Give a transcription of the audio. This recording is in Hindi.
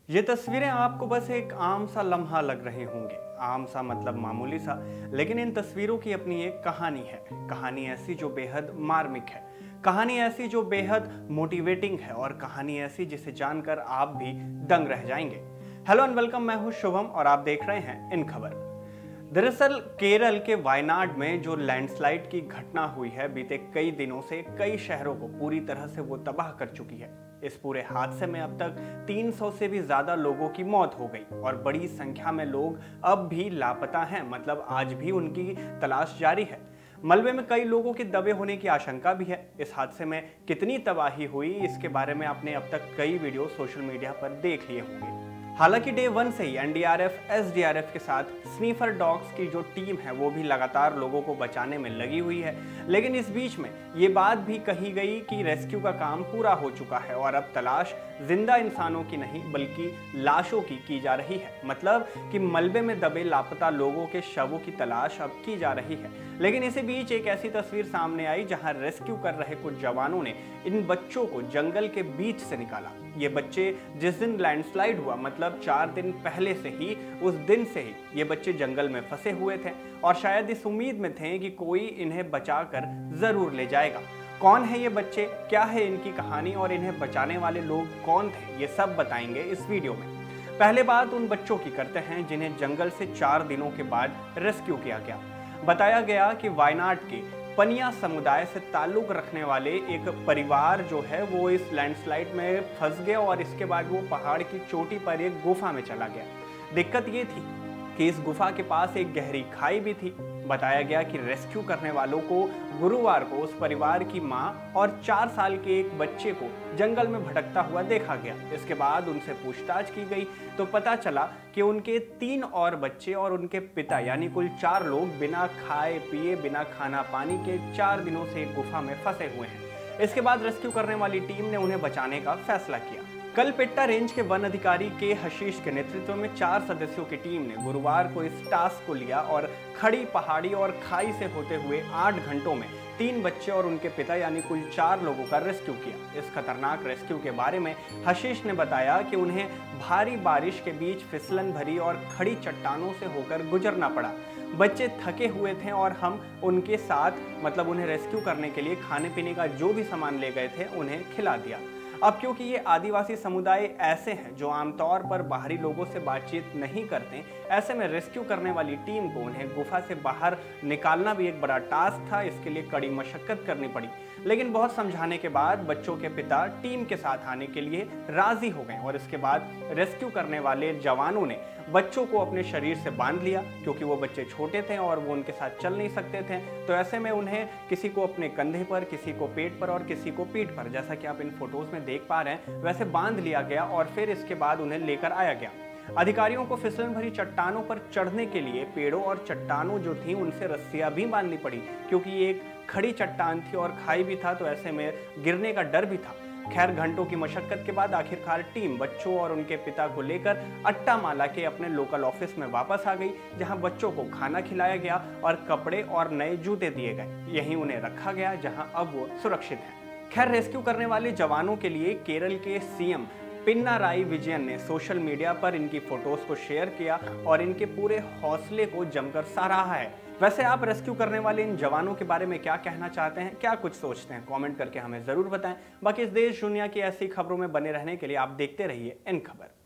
ये तस्वीरें आपको बस एक आम सा लम्हा लग रहे होंगे। आम सा मतलब मामूली सा, लेकिन इन तस्वीरों की अपनी एक कहानी है। कहानी ऐसी जो बेहद मार्मिक है, कहानी ऐसी जो बेहद मोटिवेटिंग है और कहानी ऐसी जिसे जानकर आप भी दंग रह जाएंगे। हेलो एंड वेलकम, मैं हूं शुभम और आप देख रहे हैं इन खबर। दरअसल केरल के वायनाड में जो लैंडस्लाइड की घटना हुई है, बीते कई दिनों से कई शहरों को पूरी तरह से वो तबाह कर चुकी है। इस पूरे हादसे में अब तक 300 से भी ज्यादा लोगों की मौत हो गई और बड़ी संख्या में लोग अब भी लापता हैं, मतलब आज भी उनकी तलाश जारी है। मलबे में कई लोगों के दबे होने की आशंका भी है। इस हादसे में कितनी तबाही हुई, इसके बारे में आपने अब तक कई वीडियो सोशल मीडिया पर देख लिए होंगे। हालांकि डे 1 से ही एनडीआरएफ, एसडीआरएफ के साथ स्नीफर डॉग्स की जो टीम है वो भी लगातार लोगों को बचाने में लगी हुई है। लेकिन इस बीच में ये बात भी कही गई कि रेस्क्यू का काम पूरा हो चुका है और अब तलाश जिंदा इंसानों की नहीं बल्कि लाशों की जा रही है। मतलब कि मलबे में दबे लापता लोगों के शवों की तलाश अब की जा रही है। लेकिन इसी बीच एक ऐसी तस्वीर सामने आई जहां रेस्क्यू कर रहे कुछ जवानों ने इन बच्चों को जंगल के बीच से निकाला। ये बच्चे जिस दिन लैंडस्लाइड हुआ, मतलब 4 दिन पहले से ही, उस दिन से ही ये बच्चे जंगल में फंसे हुए थे और शायद इस उम्मीद में थे कि कोई इन्हें बचाकर जरूर ले जाएगा। कौन है ये बच्चे, क्या है इनकी कहानी और इन्हें बचाने वाले लोग कौन थे, ये सब बताएंगे इस वीडियो में। पहले बात उन बच्चों की करते हैं जिन्हें जंगल से 4 दिनों के बाद रेस्क्यू किया गया। बताया गया कि वायनाड के पनिया समुदाय से ताल्लुक रखने वाले एक परिवार जो है वो इस लैंडस्लाइड में फंस गया और इसके बाद वो पहाड़ की चोटी पर एक गुफा में चला गया। दिक्कत ये थी कि इस गुफा के पास एक गहरी खाई भी थी। बताया गया कि रेस्क्यू करने वालों को गुरुवार को उस परिवार की मां और 4 साल के एक बच्चे को जंगल में भटकता हुआ देखा गया। इसके बाद उनसे पूछताछ की गई तो पता चला कि उनके 3 और बच्चे और उनके पिता यानी कुल 4 लोग बिना खाए पिए, बिना खाना पानी के 4 दिनों से एक गुफा में फंसे हुए हैं। इसके बाद रेस्क्यू करने वाली टीम ने उन्हें बचाने का फैसला किया। कलपेट्टा रेंज के वन अधिकारी के हशीश के नेतृत्व में 4 सदस्यों की टीम ने गुरुवार को इस टास्क को लिया और खड़ी पहाड़ी और खाई से होते हुए 8 घंटों में 3 बच्चे और उनके पिता यानी कुल 4 लोगों का रेस्क्यू किया। इस खतरनाक रेस्क्यू के बारे में हशीश ने बताया कि उन्हें भारी बारिश के बीच फिसलन भरी और खड़ी चट्टानों से होकर गुजरना पड़ा। बच्चे थके हुए थे और हम उनके साथ, मतलब उन्हें रेस्क्यू करने के लिए खाने पीने का जो भी सामान ले गए थे उन्हें खिला दिया। अब क्योंकि ये आदिवासी समुदाय ऐसे हैं जो आमतौर पर बाहरी लोगों से बातचीत नहीं करते, ऐसे में रेस्क्यू करने वाली टीम को उन्हें गुफा से बाहर निकालना भी एक बड़ा टास्क था। इसके लिए कड़ी मशक्कत करनी पड़ी, लेकिन बहुत समझाने के बाद बच्चों के पिता टीम के साथ आने के लिए राजी हो गए और इसके बाद रेस्क्यू करने वाले जवानों ने बच्चों को अपने शरीर से बांध लिया। क्योंकि वो बच्चे छोटे थे और वो उनके साथ चल नहीं सकते थे, तो ऐसे में उन्हें किसी को अपने कंधे पर, किसी को पेट पर और किसी को पीठ पर, जैसा कि आप इन फोटोज में देख पा रहे हैं, वैसे बांध लिया गया और फिर इसके बाद उन्हें लेकर आया गया। अधिकारियों को फिसलन भरी चट्टानों पर चढ़ने के लिए पेड़ों और चट्टानों जो थी उनसे रस्सियां भी बांधनी पड़ी, क्योंकि ये एक खड़ी चट्टान थी और खाई भी था, तो ऐसे में गिरने का डर भी था। खैर, घंटों की मशक्कत के बाद आखिरकार टीम बच्चों और उनके पिता को लेकर अट्टामाला के अपने लोकल ऑफिस में वापस आ गई, जहां बच्चों को खाना खिलाया गया और कपड़े और नए जूते दिए गए। यहीं उन्हें रखा गया जहां अब वो सुरक्षित है। खैर, रेस्क्यू करने वाले जवानों के लिए केरल के सीएम पिनाराई विजयन ने सोशल मीडिया पर इनकी फोटोज को शेयर किया और इनके पूरे हौसले को जमकर सराहा है। वैसे आप रेस्क्यू करने वाले इन जवानों के बारे में क्या कहना चाहते हैं, क्या कुछ सोचते हैं, कमेंट करके हमें जरूर बताएं। बाकी इस देश दुनिया की ऐसी खबरों में बने रहने के लिए आप देखते रहिए इन खबर।